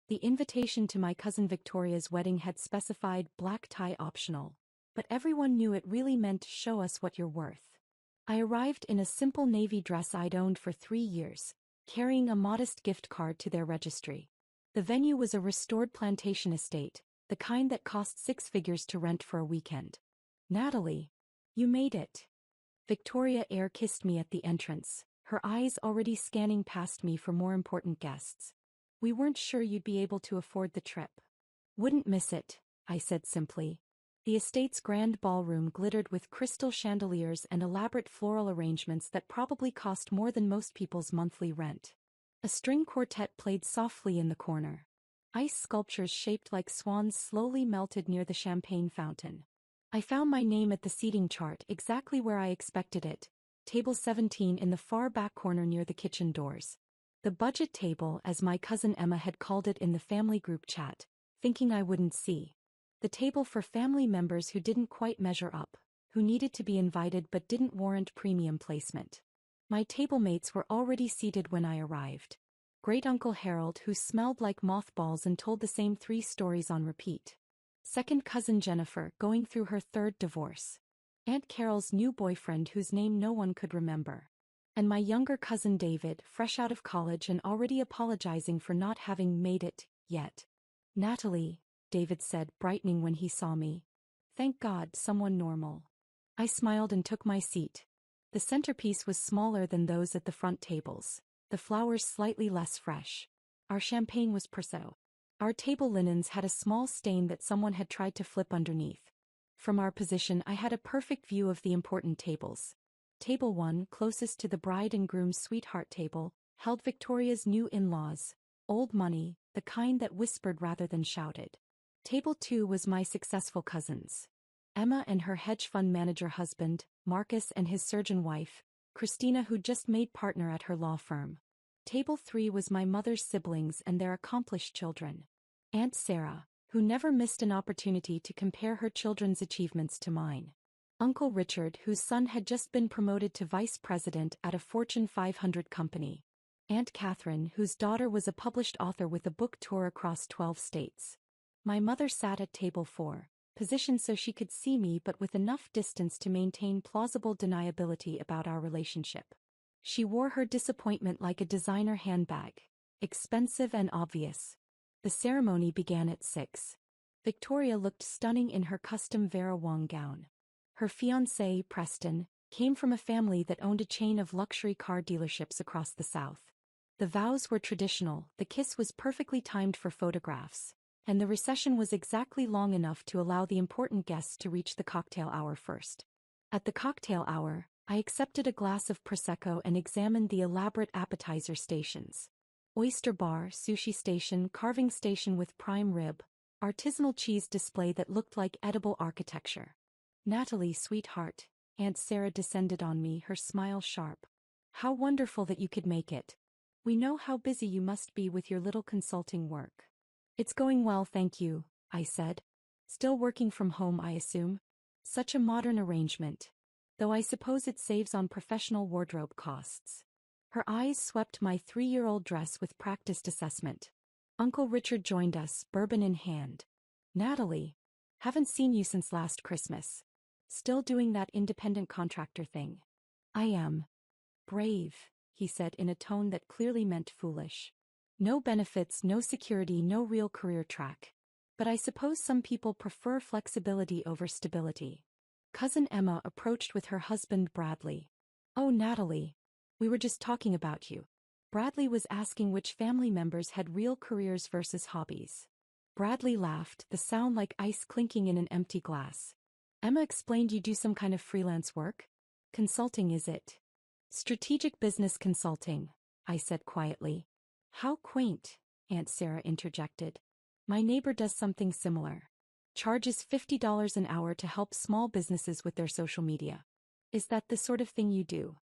The invitation to my cousin Victoria's wedding had specified black tie optional, but everyone knew it really meant show us what you're worth. I arrived in a simple navy dress I'd owned for 3 years, carrying a modest gift card to their registry. The venue was a restored plantation estate, the kind that cost 6 figures to rent for a weekend. "Natalie, you made it." Victoria air kissed me at the entrance, her eyes already scanning past me for more important guests. "We weren't sure you'd be able to afford the trip." "Wouldn't miss it," I said simply. The estate's grand ballroom glittered with crystal chandeliers and elaborate floral arrangements that probably cost more than most people's monthly rent. A string quartet played softly in the corner. Ice sculptures shaped like swans slowly melted near the champagne fountain. I found my name at the seating chart exactly where I expected it, table 17 in the far back corner near the kitchen doors. The budget table, as my cousin Emma had called it in the family group chat, thinking I wouldn't see. The table for family members who didn't quite measure up, who needed to be invited but didn't warrant premium placement. My table mates were already seated when I arrived. Great-uncle Harold, who smelled like mothballs and told the same 3 stories on repeat. Second cousin Jennifer, going through her 3rd divorce. Aunt Carol's new boyfriend whose name no one could remember. And my younger cousin David, fresh out of college and already apologizing for not having made it yet. "Natalie," David said, brightening when he saw me. "Thank God, someone normal." I smiled and took my seat. The centerpiece was smaller than those at the front tables, the flowers slightly less fresh. Our champagne was Prosecco. Our table linens had a small stain that someone had tried to flip underneath. From our position I had a perfect view of the important tables. Table 1, closest to the bride and groom's sweetheart table, held Victoria's new in-laws, old money, the kind that whispered rather than shouted. Table 2 was my successful cousins. Emma and her hedge fund manager husband, Marcus and his surgeon wife, Christina, who'd just made partner at her law firm. Table 3 was my mother's siblings and their accomplished children. Aunt Sarah, who never missed an opportunity to compare her children's achievements to mine. Uncle Richard, whose son had just been promoted to vice president at a Fortune 500 company. Aunt Catherine, whose daughter was a published author with a book tour across 12 states. My mother sat at table 4, positioned so she could see me but with enough distance to maintain plausible deniability about our relationship. She wore her disappointment like a designer handbag, expensive and obvious. The ceremony began at 6. Victoria looked stunning in her custom Vera Wang gown. Her fiancé, Preston, came from a family that owned a chain of luxury car dealerships across the South. The vows were traditional, the kiss was perfectly timed for photographs, and the recession was exactly long enough to allow the important guests to reach the cocktail hour first. At the cocktail hour, I accepted a glass of Prosecco and examined the elaborate appetizer stations. Oyster bar, sushi station, carving station with prime rib, artisanal cheese display that looked like edible architecture. "Natalie, sweetheart," Aunt Sarah descended on me, her smile sharp. "How wonderful that you could make it. We know how busy you must be with your little consulting work." "It's going well, thank you," I said. "Still working from home, I assume?" "Such a modern arrangement. Though I suppose it saves on professional wardrobe costs." Her eyes swept my 3-year-old dress with practiced assessment. Uncle Richard joined us, bourbon in hand. "Natalie, haven't seen you since last Christmas. Still doing that independent contractor thing?" "I am." "Brave," he said in a tone that clearly meant foolish. "No benefits, no security, no real career track. But I suppose some people prefer flexibility over stability." Cousin Emma approached with her husband Bradley. "Oh, Natalie. We were just talking about you." Bradley was asking which family members had real careers versus hobbies. Bradley laughed, the sound like ice clinking in an empty glass. "Emma explained you do some kind of freelance work? Consulting, is it?" "Strategic business consulting," I said quietly. "How quaint," Aunt Sarah interjected. "My neighbor does something similar. Charges $50 an hour to help small businesses with their social media. Is that the sort of thing you do?"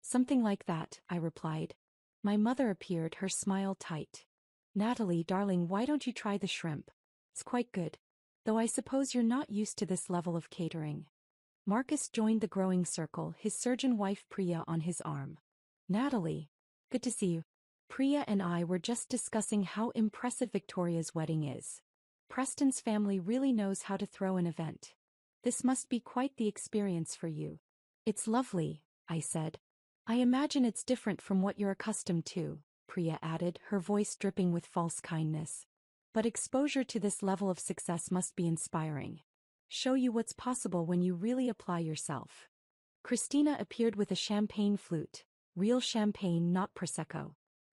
"Something like that," I replied. My mother appeared, her smile tight. "Natalie, darling, why don't you try the shrimp? It's quite good. Though I suppose you're not used to this level of catering." Marcus joined the growing circle, his surgeon wife Priya on his arm. "Natalie. Good to see you." Priya and I were just discussing how impressive Victoria's wedding is. Preston's family really knows how to throw an event. This must be quite the experience for you. It's lovely, I said. I imagine it's different from what you're accustomed to, Priya added, her voice dripping with false kindness. But exposure to this level of success must be inspiring. Show you what's possible when you really apply yourself. Christina appeared with a champagne flute. Real champagne, not Prosecco.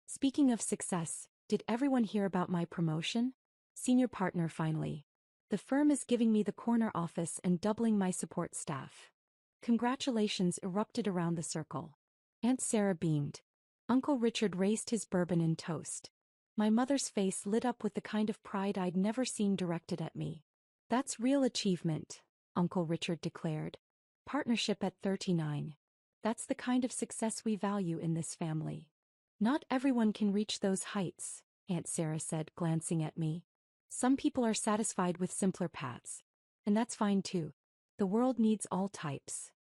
Speaking of success, did everyone hear about my promotion? Senior partner finally. The firm is giving me the corner office and doubling my support staff. Congratulations erupted around the circle. Aunt Sarah beamed. Uncle Richard raised his bourbon and toast. My mother's face lit up with the kind of pride I'd never seen directed at me. That's real achievement, Uncle Richard declared. Partnership at 39. That's the kind of success we value in this family. Not everyone can reach those heights, Aunt Sarah said, glancing at me. Some people are satisfied with simpler paths. And that's fine too. The world needs all types.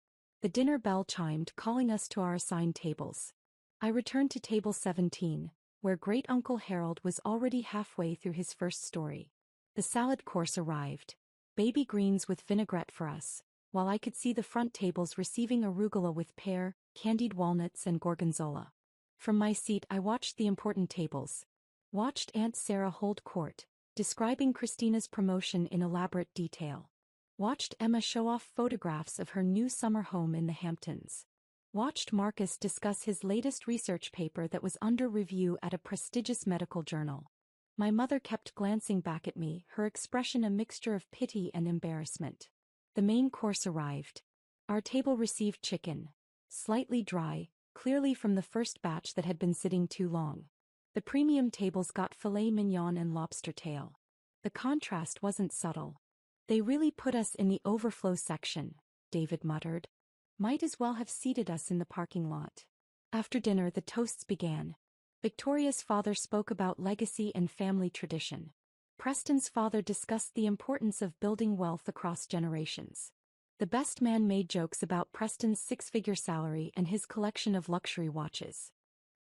The dinner bell chimed, calling us to our assigned tables. I returned to table 17, where Great-Uncle Harold was already halfway through his first story. The salad course arrived. Baby greens with vinaigrette for us, while I could see the front tables receiving arugula with pear, candied walnuts and gorgonzola. From my seat I watched the important tables. Watched Aunt Sarah hold court, describing Christina's promotion in elaborate detail. Watched Emma show off photographs of her new summer home in the Hamptons. Watched Marcus discuss his latest research paper that was under review at a prestigious medical journal. My mother kept glancing back at me, her expression a mixture of pity and embarrassment. The main course arrived. Our table received chicken. Slightly dry, clearly from the first batch that had been sitting too long. The premium tables got filet mignon and lobster tail. The contrast wasn't subtle. They really put us in the overflow section, David muttered. Might as well have seated us in the parking lot. After dinner the toasts began. Victoria's father spoke about legacy and family tradition. Preston's father discussed the importance of building wealth across generations. The best man made jokes about Preston's six-figure salary and his collection of luxury watches.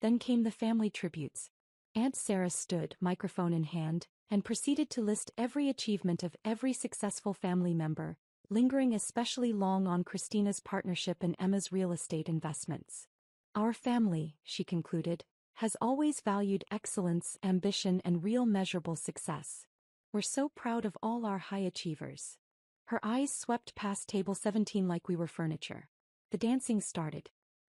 Then came the family tributes. Aunt Sarah stood, microphone in hand, and proceeded to list every achievement of every successful family member, lingering especially long on Christina's partnership and Emma's real estate investments. Our family, she concluded, has always valued excellence, ambition, and real measurable success. We're so proud of all our high achievers. Her eyes swept past table 17 like we were furniture. The dancing started.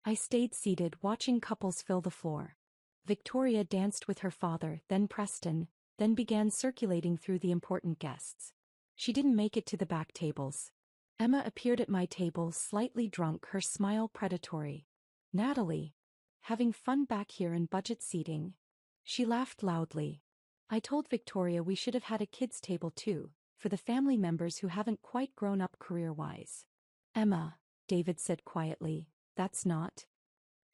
I stayed seated, watching couples fill the floor. Victoria danced with her father, then Preston, then began circulating through the important guests. She didn't make it to the back tables. Emma appeared at my table, slightly drunk, her smile predatory. Natalie, having fun back here in budget seating? She laughed loudly. I told Victoria we should have had a kids' table too, for the family members who haven't quite grown up career-wise. Emma, David said quietly, that's not.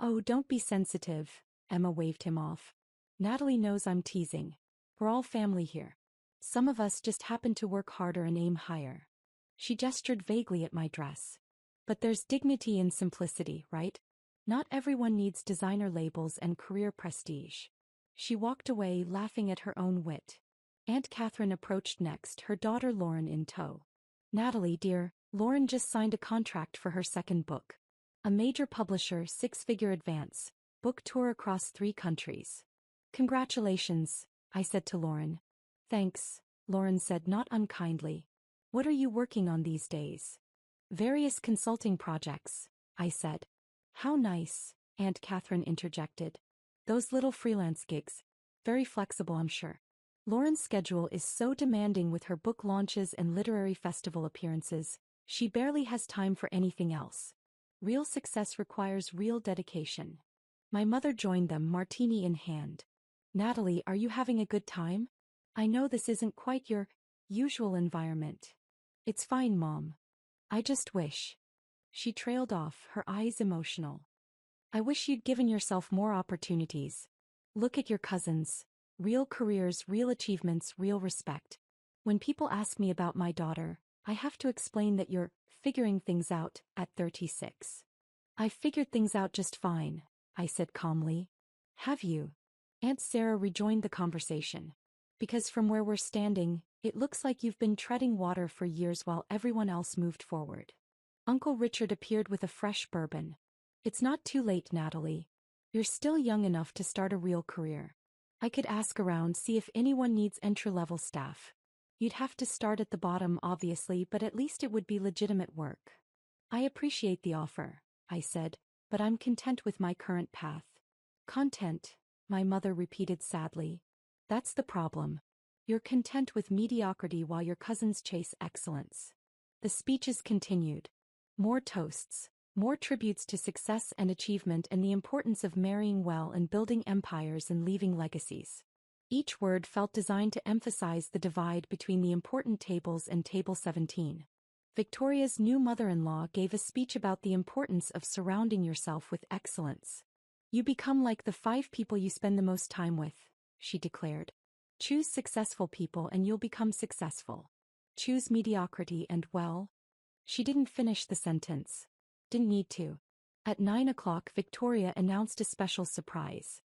Oh, don't be sensitive, Emma waved him off. Natalie knows I'm teasing. We're all family here. Some of us just happen to work harder and aim higher. She gestured vaguely at my dress. But there's dignity in simplicity, right? Not everyone needs designer labels and career prestige. She walked away, laughing at her own wit. Aunt Catherine approached next, her daughter Lauren in tow. Natalie, dear, Lauren just signed a contract for her second book. A major publisher, six-figure advance, book tour across 3 countries. Congratulations, I said to Lauren. Thanks, Lauren said not unkindly. What are you working on these days? Various consulting projects, I said. How nice, Aunt Catherine interjected. Those little freelance gigs. Very flexible, I'm sure. Lauren's schedule is so demanding with her book launches and literary festival appearances, she barely has time for anything else. Real success requires real dedication. My mother joined them, martini in hand. Natalie, are you having a good time? I know this isn't quite your usual environment. It's fine, Mom. I just wish. She trailed off, her eyes emotional. I wish you'd given yourself more opportunities. Look at your cousins. Real careers, real achievements, real respect. When people ask me about my daughter, I have to explain that you're figuring things out at 36. I figured things out just fine, I said calmly. Have you? Aunt Sarah rejoined the conversation. Because from where we're standing, it looks like you've been treading water for years while everyone else moved forward. Uncle Richard appeared with a fresh bourbon. It's not too late, Natalie. You're still young enough to start a real career. I could ask around, see if anyone needs entry-level staff. You'd have to start at the bottom, obviously, but at least it would be legitimate work. I appreciate the offer, I said, but I'm content with my current path. Content, my mother repeated sadly. That's the problem. You're content with mediocrity while your cousins chase excellence. The speeches continued. More toasts, more tributes to success and achievement and the importance of marrying well and building empires and leaving legacies. Each word felt designed to emphasize the divide between the important tables and Table 17. Victoria's new mother-in-law gave a speech about the importance of surrounding yourself with excellence. You become like the 5 people you spend the most time with, she declared. Choose successful people and you'll become successful. Choose mediocrity and, well... She didn't finish the sentence. Didn't need to. At 9 o'clock, Victoria announced a special surprise.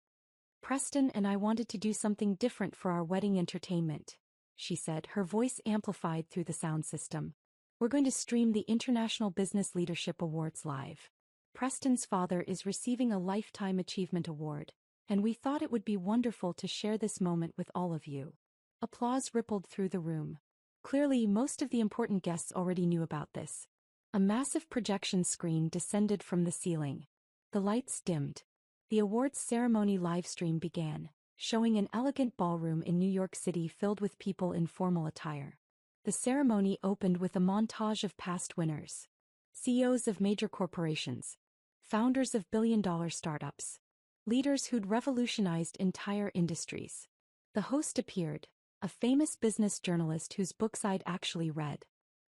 Preston and I wanted to do something different for our wedding entertainment, she said, her voice amplified through the sound system. We're going to stream the International Business Leadership Awards live. Preston's father is receiving a Lifetime Achievement Award, and we thought it would be wonderful to share this moment with all of you. Applause rippled through the room. Clearly, most of the important guests already knew about this. A massive projection screen descended from the ceiling. The lights dimmed. The awards ceremony livestream began, showing an elegant ballroom in New York City filled with people in formal attire. The ceremony opened with a montage of past winners. CEOs of major corporations. Founders of billion-dollar startups. Leaders who'd revolutionized entire industries. The host appeared, a famous business journalist whose books I'd actually read.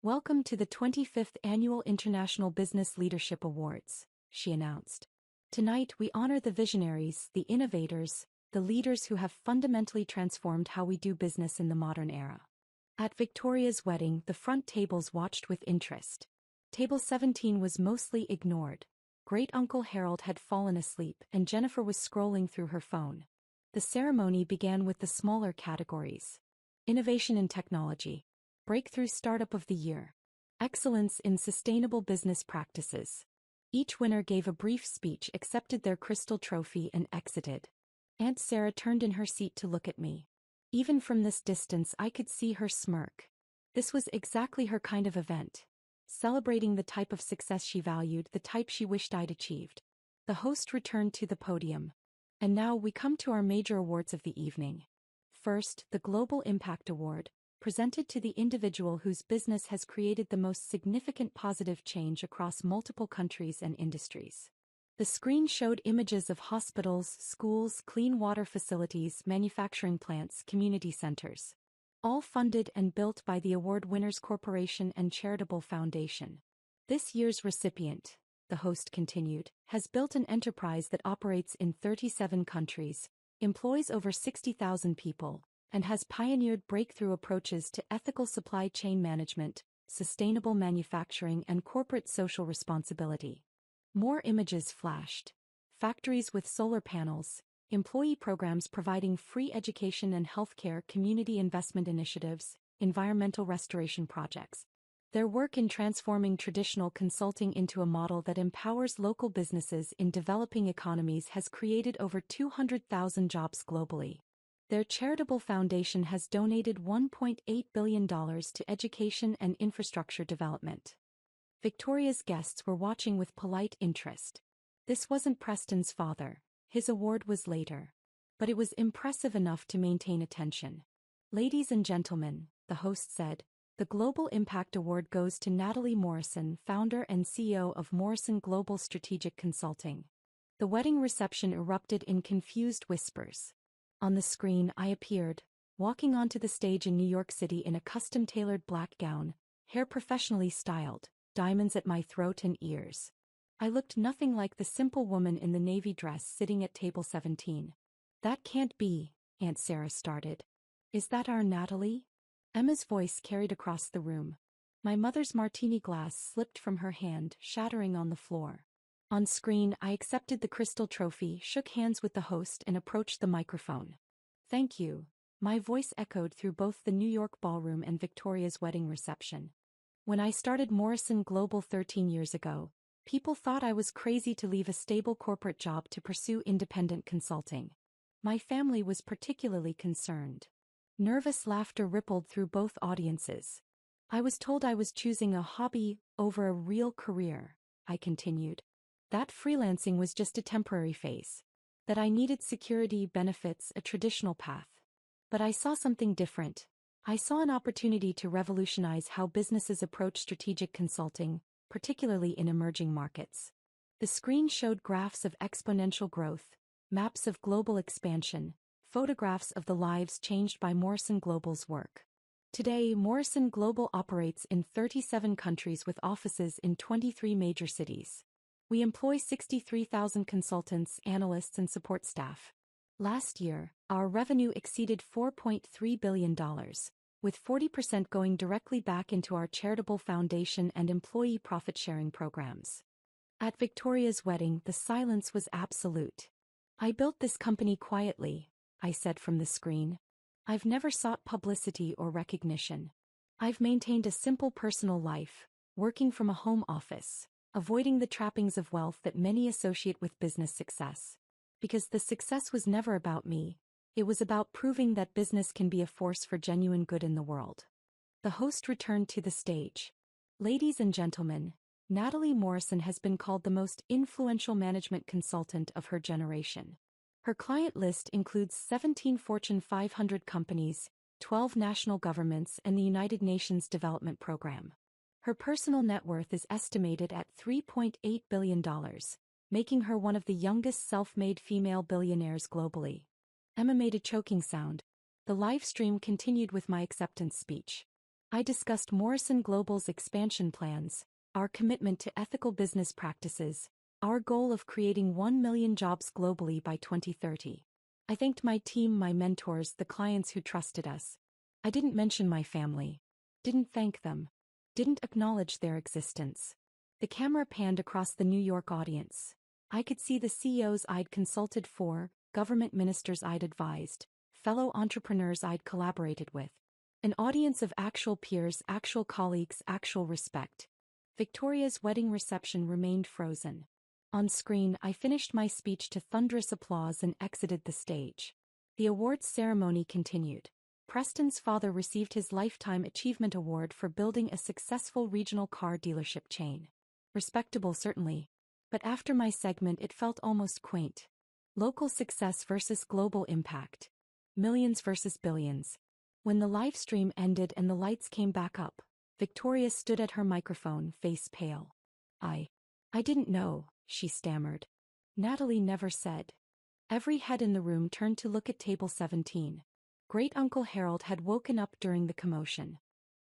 Welcome to the 25th Annual International Business Leadership Awards, she announced. Tonight we honor the visionaries, the innovators, the leaders who have fundamentally transformed how we do business in the modern era. At Victoria's wedding, the front tables watched with interest. Table 17 was mostly ignored. Great-Uncle Harold had fallen asleep and Jennifer was scrolling through her phone. The ceremony began with the smaller categories. Innovation in technology. Breakthrough Startup of the Year. Excellence in Sustainable Business Practices. Each winner gave a brief speech, accepted their crystal trophy and exited. Aunt Sarah turned in her seat to look at me. Even from this distance I could see her smirk. This was exactly her kind of event. Celebrating the type of success she valued, the type she wished I'd achieved. The host returned to the podium. And now we come to our major awards of the evening. First, the Global Impact Award, presented to the individual whose business has created the most significant positive change across multiple countries and industries. The screen showed images of hospitals, schools, clean water facilities, manufacturing plants, community centers. All funded and built by the award winner's corporation and charitable foundation. This year's recipient, the host continued, has built an enterprise that operates in 37 countries, employs over 60,000 people, and has pioneered breakthrough approaches to ethical supply chain management, sustainable manufacturing and corporate social responsibility. More images flashed. Factories with solar panels, employee programs providing free education and healthcare, community investment initiatives, environmental restoration projects. Their work in transforming traditional consulting into a model that empowers local businesses in developing economies has created over 200,000 jobs globally. Their charitable foundation has donated $1.8 billion to education and infrastructure development. Victoria's guests were watching with polite interest. This wasn't Preston's father. His award was later. But it was impressive enough to maintain attention. Ladies and gentlemen, the host said, the Global Impact Award goes to Natalie Morrison, founder and CEO of Morrison Global Strategic Consulting. The wedding reception erupted in confused whispers. On the screen I appeared, walking onto the stage in New York City in a custom-tailored black gown, hair professionally styled, diamonds at my throat and ears. I looked nothing like the simple woman in the navy dress sitting at table 17. That can't be, Aunt Sarah started. Is that our Natalie? Emma's voice carried across the room. My mother's martini glass slipped from her hand, shattering on the floor. On screen, I accepted the crystal trophy, shook hands with the host, and approached the microphone. Thank you. My voice echoed through both the New York ballroom and Victoria's wedding reception. When I started Morrison Global 13 years ago, people thought I was crazy to leave a stable corporate job to pursue independent consulting. My family was particularly concerned. Nervous laughter rippled through both audiences. I was told I was choosing a hobby over a real career, I continued. That freelancing was just a temporary phase. That I needed security, benefits, a traditional path. But I saw something different. I saw an opportunity to revolutionize how businesses approach strategic consulting, particularly in emerging markets. The screen showed graphs of exponential growth, maps of global expansion, photographs of the lives changed by Morrison Global's work. Today, Morrison Global operates in 37 countries with offices in 23 major cities. We employ 63,000 consultants, analysts, and support staff. Last year, our revenue exceeded $4.3 billion, with 40% going directly back into our charitable foundation and employee profit-sharing programs. At Victoria's wedding, the silence was absolute. I built this company quietly, I said from the screen. I've never sought publicity or recognition. I've maintained a simple personal life, working from a home office, avoiding the trappings of wealth that many associate with business success. Because the success was never about me, it was about proving that business can be a force for genuine good in the world. The host returned to the stage. Ladies and gentlemen, Natalie Morrison has been called the most influential management consultant of her generation. Her client list includes 17 Fortune 500 companies, 12 national governments, and the United Nations Development Program. Her personal net worth is estimated at $3.8 billion, making her one of the youngest self-made female billionaires globally. Emma made a choking sound. The live stream continued with my acceptance speech. I discussed Morrison Global's expansion plans, our commitment to ethical business practices, our goal of creating 1 million jobs globally by 2030. I thanked my team, my mentors, the clients who trusted us. I didn't mention my family. Didn't thank them. Didn't acknowledge their existence. The camera panned across the New York audience. I could see the CEOs I'd consulted for, government ministers I'd advised, fellow entrepreneurs I'd collaborated with. An audience of actual peers, actual colleagues, actual respect. Victoria's wedding reception remained frozen. On screen, I finished my speech to thunderous applause and exited the stage. The awards ceremony continued. Preston's father received his Lifetime Achievement Award for building a successful regional car dealership chain. Respectable, certainly. But after my segment, it felt almost quaint. Local success versus global impact. Millions versus billions. When the live stream ended and the lights came back up, Victoria stood at her microphone, face pale. I didn't know, she stammered. Natalie never said. Every head in the room turned to look at table 17. Great-Uncle Harold had woken up during the commotion.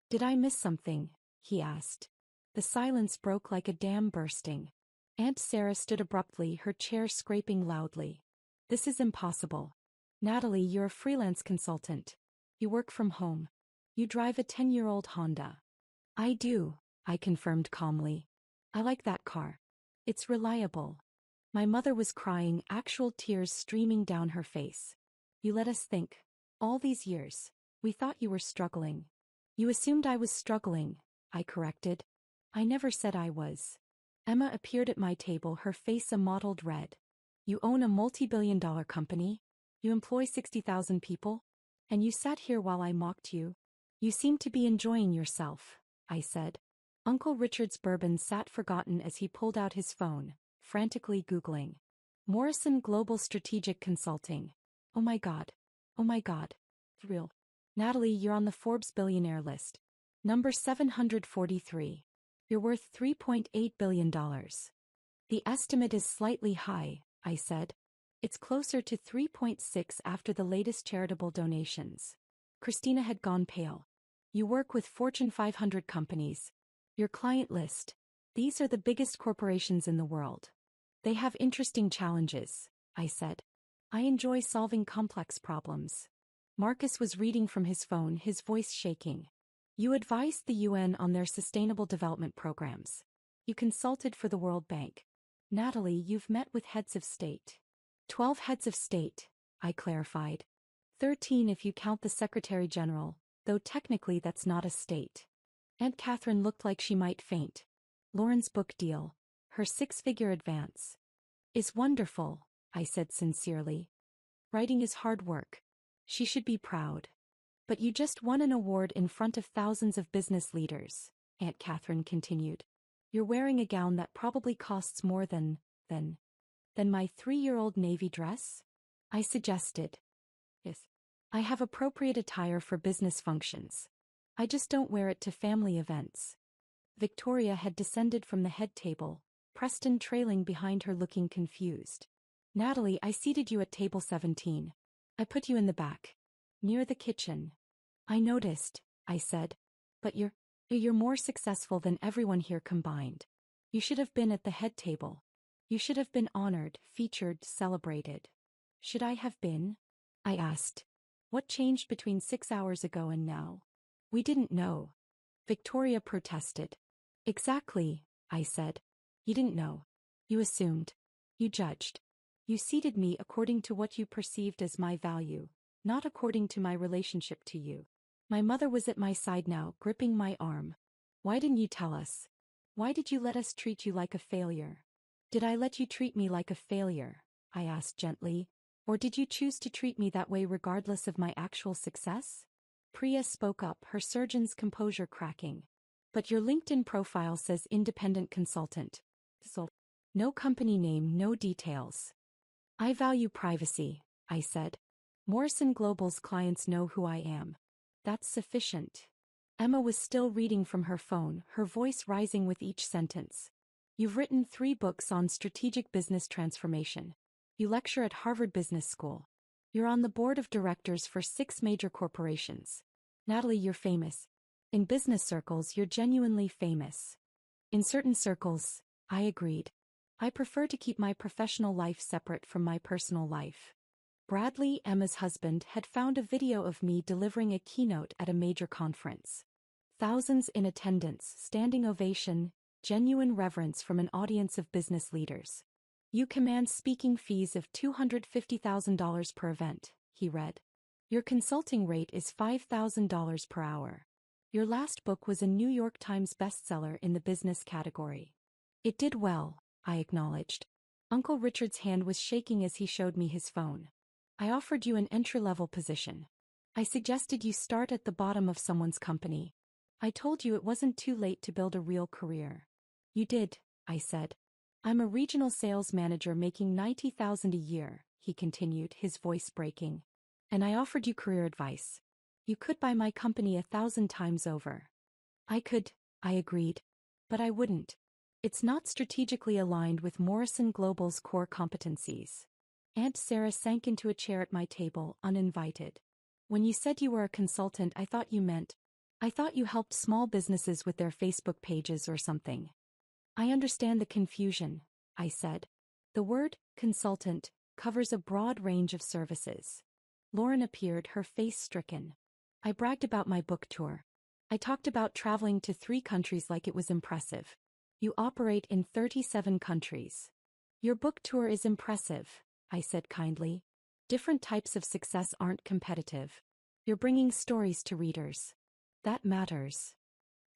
Did I miss something? He asked. The silence broke like a dam bursting. Aunt Sarah stood abruptly, her chair scraping loudly. This is impossible. Natalie, you're a freelance consultant. You work from home. You drive a 10-year-old Honda. I do, I confirmed calmly. I like that car. It's reliable. My mother was crying, actual tears streaming down her face. You let us think. All these years, we thought you were struggling. You assumed I was struggling, I corrected. I never said I was. Emma appeared at my table, her face a mottled red. You own a multi-billion-dollar company? You employ 60,000 people? And you sat here while I mocked you? You seem to be enjoying yourself, I said. Uncle Richard's bourbon sat forgotten as he pulled out his phone, frantically Googling. Morrison Global Strategic Consulting. Oh my God. Oh my God. Real. Natalie, you're on the Forbes billionaire list. Number 743. You're worth $3.8 billion. The estimate is slightly high, I said. It's closer to 3.6 after the latest charitable donations. Christina had gone pale. You work with Fortune 500 companies. Your client list. These are the biggest corporations in the world. They have interesting challenges, I said. I enjoy solving complex problems. Marcus was reading from his phone, his voice shaking. You advised the UN on their sustainable development programs. You consulted for the World Bank. Natalie, you've met with heads of state. 12 heads of state, I clarified. 13 if you count the Secretary General, though technically that's not a state. Aunt Catherine looked like she might faint. Lauren's book deal, her six-figure advance, is wonderful, I said sincerely. Writing is hard work. She should be proud. But you just won an award in front of thousands of business leaders, Aunt Catherine continued. You're wearing a gown that probably costs more than my 3-year-old navy dress? I suggested. Yes. I have appropriate attire for business functions. I just don't wear it to family events. Victoria had descended from the head table, Preston trailing behind her looking confused. Natalie, I seated you at table 17. I put you in the back, near the kitchen. I noticed, I said. But you're more successful than everyone here combined. You should have been at the head table. You should have been honored, featured, celebrated. Should I have been? I asked. What changed between 6 hours ago and now? We didn't know. Victoria protested. Exactly, I said. You didn't know. You assumed. You judged. You seated me according to what you perceived as my value, not according to my relationship to you. My mother was at my side now, gripping my arm. Why didn't you tell us? Why did you let us treat you like a failure? Did I let you treat me like a failure? I asked gently. Or did you choose to treat me that way regardless of my actual success? Priya spoke up, her surgeon's composure cracking. But your LinkedIn profile says independent consultant. So, no company name, no details. I value privacy, I said. Morrison Global's clients know who I am. That's sufficient. Emma was still reading from her phone, her voice rising with each sentence. You've written 3 books on strategic business transformation. You lecture at Harvard Business School. You're on the board of directors for 6 major corporations. Natalie, you're famous. In business circles, you're genuinely famous. In certain circles, I agreed. I prefer to keep my professional life separate from my personal life. Bradley, Emma's husband, had found a video of me delivering a keynote at a major conference. Thousands in attendance, standing ovation, genuine reverence from an audience of business leaders. You command speaking fees of $250,000 per event, he read. Your consulting rate is $5,000 per hour. Your last book was a New York Times bestseller in the business category. It did well, I acknowledged. Uncle Richard's hand was shaking as he showed me his phone. I offered you an entry-level position. I suggested you start at the bottom of someone's company. I told you it wasn't too late to build a real career. You did, I said. I'm a regional sales manager making $90,000 a year, he continued, his voice breaking. And I offered you career advice. You could buy my company 1,000 times over. I could, I agreed. But I wouldn't. It's not strategically aligned with Morrison Global's core competencies. Aunt Sarah sank into a chair at my table, uninvited. When you said you were a consultant, I thought you helped small businesses with their Facebook pages or something. I understand the confusion, I said. The word consultant covers a broad range of services. Lauren appeared, her face stricken. I bragged about my book tour. I talked about traveling to 3 countries like it was impressive. You operate in 37 countries. Your book tour is impressive, I said kindly. Different types of success aren't competitive. You're bringing stories to readers. That matters.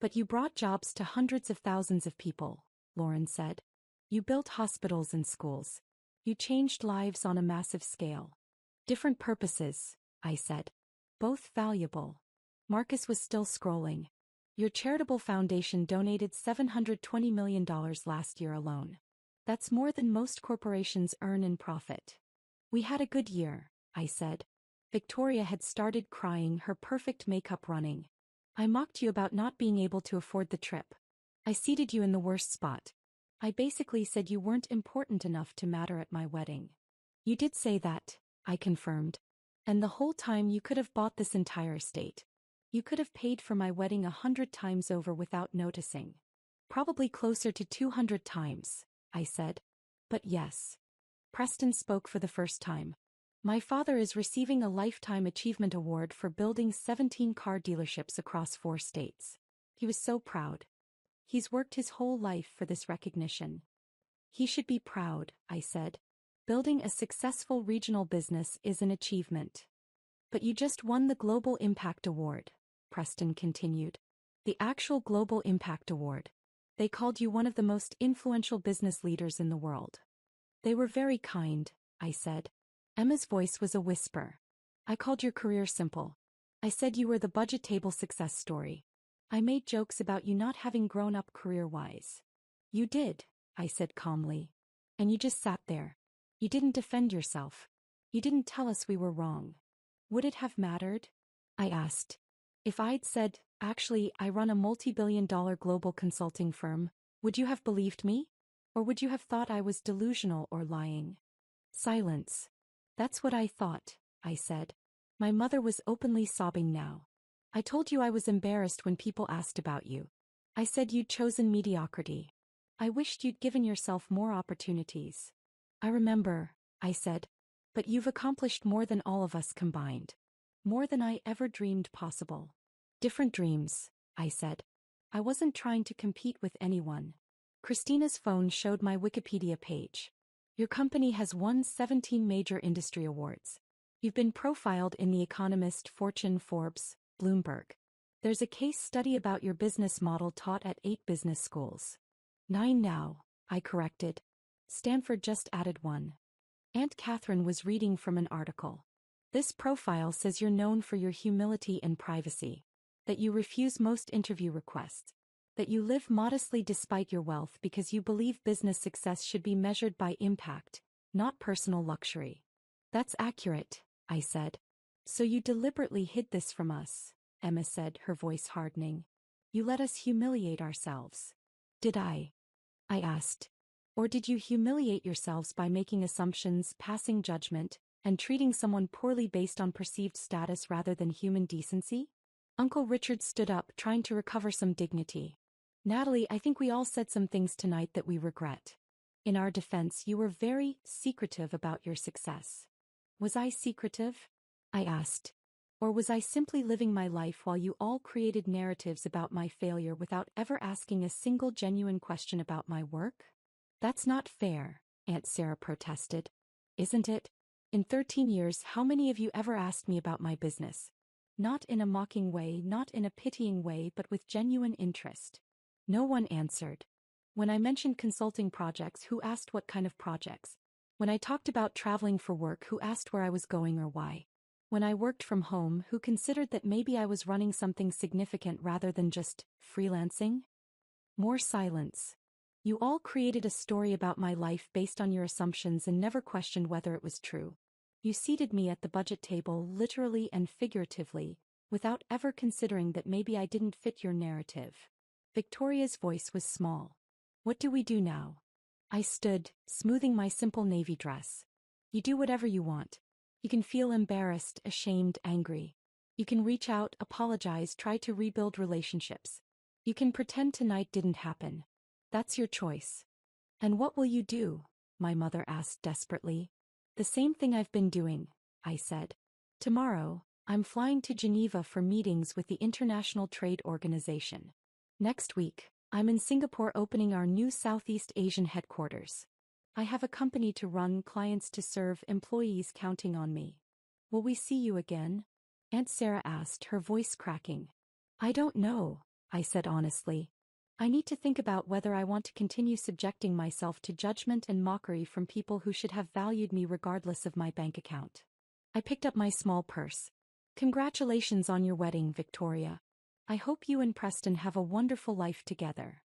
But you brought jobs to hundreds of thousands of people, Lauren said. You built hospitals and schools. You changed lives on a massive scale. Different purposes, I said. Both valuable. Marcus was still scrolling. Your charitable foundation donated $720 million last year alone. That's more than most corporations earn in profit. We had a good year, I said. Victoria had started crying, her perfect makeup running. I mocked you about not being able to afford the trip. I seated you in the worst spot. I basically said you weren't important enough to matter at my wedding. You did say that, I confirmed. And the whole time you could have bought this entire estate. You could have paid for my wedding 100 times over without noticing. Probably closer to 200 times, I said. But yes. Preston spoke for the first time. My father is receiving a Lifetime Achievement Award for building 17 car dealerships across 4 states. He was so proud. He's worked his whole life for this recognition. He should be proud, I said. Building a successful regional business is an achievement. But you just won the Global Impact Award, Preston continued. The actual Global Impact Award. They called you one of the most influential business leaders in the world. They were very kind, I said. Emma's voice was a whisper. I called your career simple. I said you were the budget table success story. I made jokes about you not having grown up career-wise. You did, I said calmly. And you just sat there. You didn't defend yourself. You didn't tell us we were wrong. Would it have mattered? I asked. If I'd said, actually, I run a multi-billion-dollar global consulting firm, would you have believed me? Or would you have thought I was delusional or lying? Silence. That's what I thought, I said. My mother was openly sobbing now. I told you I was embarrassed when people asked about you. I said you'd chosen mediocrity. I wished you'd given yourself more opportunities. I remember, I said. But you've accomplished more than all of us combined. More than I ever dreamed possible. Different dreams, I said. I wasn't trying to compete with anyone. Christina's phone showed my Wikipedia page. Your company has won 17 major industry awards. You've been profiled in The Economist, Fortune, Forbes, Bloomberg. There's a case study about your business model taught at 8 business schools. 9 now, I corrected. Stanford just added 1. Aunt Catherine was reading from an article. This profile says you're known for your humility and privacy. That you refuse most interview requests. That you live modestly despite your wealth because you believe business success should be measured by impact, not personal luxury. That's accurate, I said. So you deliberately hid this from us, Emma said, her voice hardening. You let us humiliate ourselves. Did I asked. Or did you humiliate yourselves by making assumptions, passing judgment, and treating someone poorly based on perceived status rather than human decency? Uncle Richard stood up, trying to recover some dignity. Natalie, I think we all said some things tonight that we regret. In our defense, you were very secretive about your success. Was I secretive? I asked. Or was I simply living my life while you all created narratives about my failure without ever asking a single genuine question about my work? That's not fair, Aunt Sarah protested. Isn't it? In 13 years, how many of you ever asked me about my business? Not in a mocking way, not in a pitying way, but with genuine interest. No one answered. When I mentioned consulting projects, who asked what kind of projects? When I talked about traveling for work, who asked where I was going or why? When I worked from home, who considered that maybe I was running something significant rather than just freelancing? More silence. You all created a story about my life based on your assumptions and never questioned whether it was true. You seated me at the budget table literally and figuratively, without ever considering that maybe I didn't fit your narrative. Victoria's voice was small. What do we do now? I stood, smoothing my simple navy dress. You do whatever you want. You can feel embarrassed, ashamed, angry. You can reach out, apologize, try to rebuild relationships. You can pretend tonight didn't happen. That's your choice. And what will you do? My mother asked desperately. The same thing I've been doing, I said. Tomorrow, I'm flying to Geneva for meetings with the International Trade Organization. Next week, I'm in Singapore opening our new Southeast Asian headquarters. I have a company to run, clients to serve, employees counting on me. Will we see you again? Aunt Sarah asked, her voice cracking. I don't know, I said honestly. I need to think about whether I want to continue subjecting myself to judgment and mockery from people who should have valued me regardless of my bank account. I picked up my small purse. Congratulations on your wedding, Victoria. I hope you and Preston have a wonderful life together.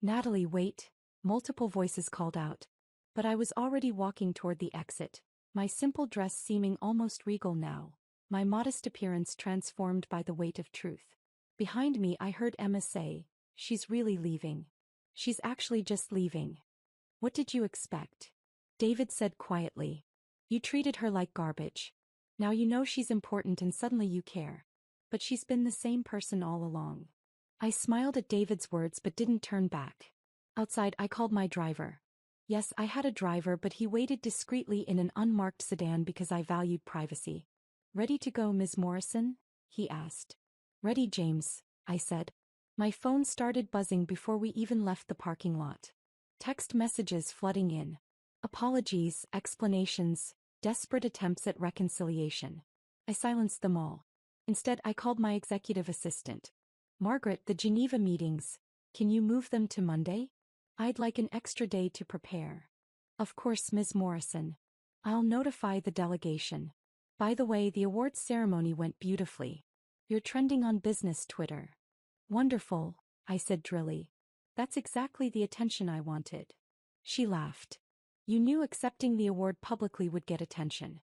Natalie, wait, multiple voices called out. But I was already walking toward the exit, my simple dress seeming almost regal now, my modest appearance transformed by the weight of truth. Behind me I heard Emma say, "She's really leaving. She's actually just leaving." What did you expect? David said quietly. You treated her like garbage. Now you know she's important and suddenly you care. But she's been the same person all along. I smiled at David's words but didn't turn back. Outside I called my driver. Yes, I had a driver, but he waited discreetly in an unmarked sedan because I valued privacy. Ready to go, Ms. Morrison? He asked. Ready, James, I said. My phone started buzzing before we even left the parking lot. Text messages flooding in. Apologies, explanations, desperate attempts at reconciliation. I silenced them all. Instead, I called my executive assistant. Margaret, the Geneva meetings. Can you move them to Monday? I'd like an extra day to prepare. Of course, Ms. Morrison. I'll notify the delegation. By the way, the awards ceremony went beautifully. You're trending on business Twitter. Wonderful, I said drily. That's exactly the attention I wanted. She laughed. You knew accepting the award publicly would get attention.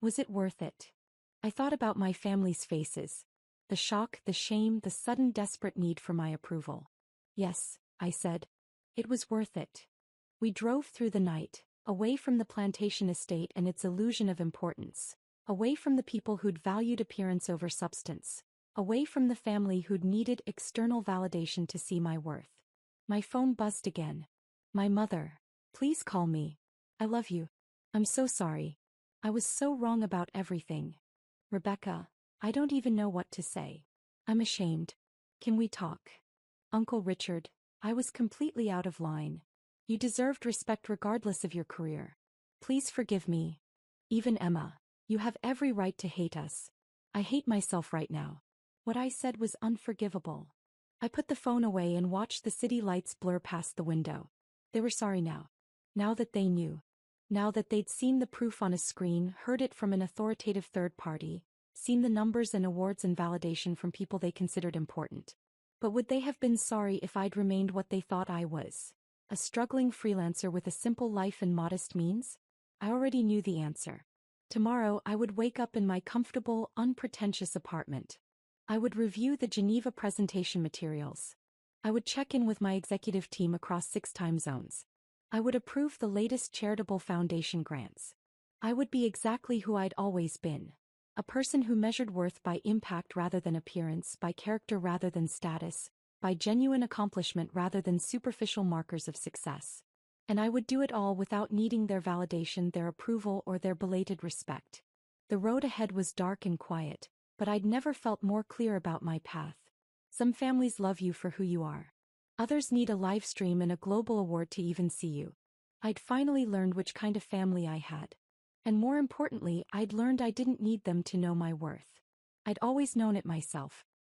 Was it worth it? I thought about my family's faces. The shock, the shame, the sudden desperate need for my approval. Yes, I said. It was worth it. We drove through the night, away from the plantation estate and its illusion of importance, away from the people who'd valued appearance over substance, away from the family who'd needed external validation to see my worth. My phone buzzed again. My mother. Please call me. I love you. I'm so sorry. I was so wrong about everything. Rebecca, I don't even know what to say. I'm ashamed. Can we talk? Uncle Richard, I was completely out of line. You deserved respect regardless of your career. Please forgive me. Even Emma, you have every right to hate us. I hate myself right now. What I said was unforgivable. I put the phone away and watched the city lights blur past the window. They were sorry now. Now that they knew. Now that they'd seen the proof on a screen, heard it from an authoritative third party, seen the numbers and awards and validation from people they considered important. But would they have been sorry if I'd remained what they thought I was? A struggling freelancer with a simple life and modest means? I already knew the answer. Tomorrow I would wake up in my comfortable, unpretentious apartment. I would review the Geneva presentation materials. I would check in with my executive team across 6 time zones. I would approve the latest charitable foundation grants. I would be exactly who I'd always been. A person who measured worth by impact rather than appearance, by character rather than status, by genuine accomplishment rather than superficial markers of success. And I would do it all without needing their validation, their approval, or their belated respect. The road ahead was dark and quiet, but I'd never felt more clear about my path. Some families love you for who you are. Others need a live stream and a global award to even see you. I'd finally learned which kind of family I had. And more importantly, I'd learned I didn't need them to know my worth. I'd always known it myself.